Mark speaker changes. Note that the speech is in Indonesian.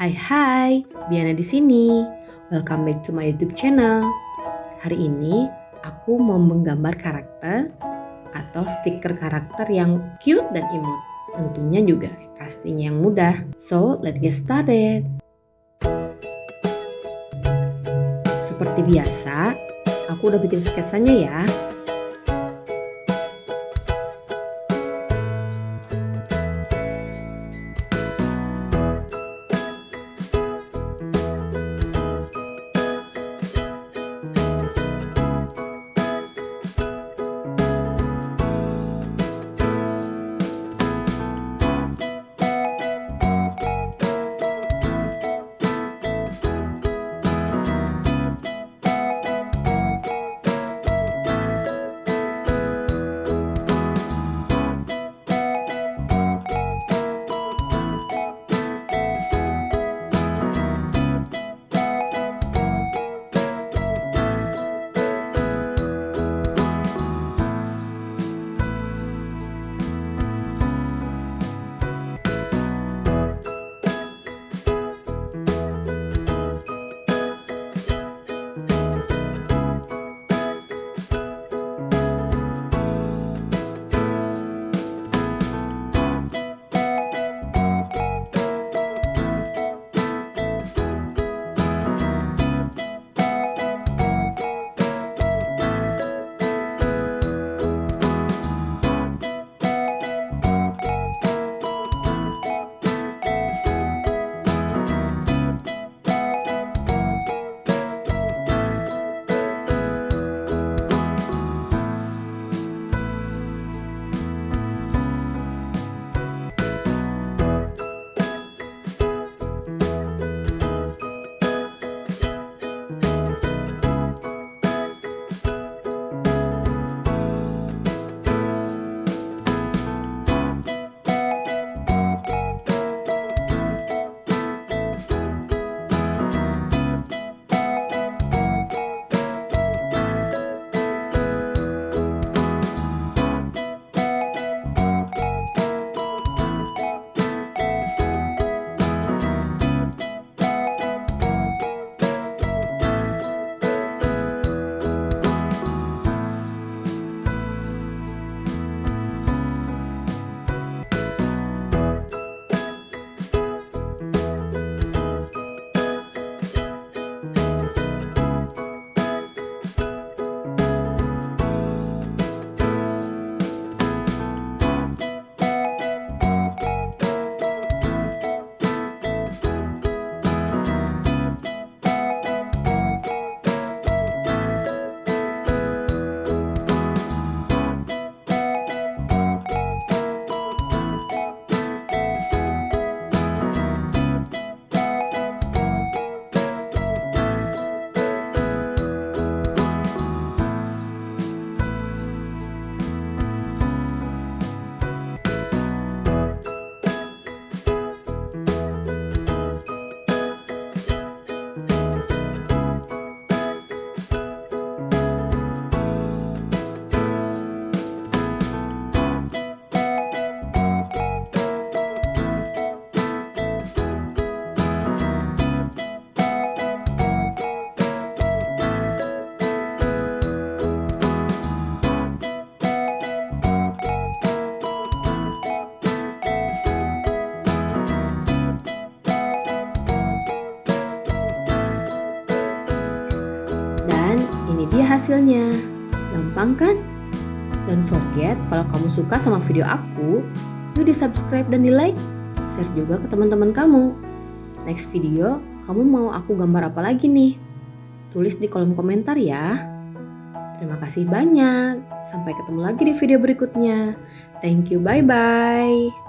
Speaker 1: Hai, Biana di sini. Welcome back to my YouTube channel. Hari ini aku mau menggambar karakter atau stiker karakter yang cute dan imut. Tentunya juga pastinya yang mudah. So, let's get started. Seperti biasa, aku udah bikin sketsanya ya. Dan ini dia hasilnya. Gampang kan? Don't forget kalau kamu suka sama video aku, yuk di subscribe dan di like. Share juga ke teman-teman kamu. Next video, kamu mau aku gambar apa lagi nih? Tulis di kolom komentar ya. Terima kasih banyak. Sampai ketemu lagi di video berikutnya. Thank you, bye-bye.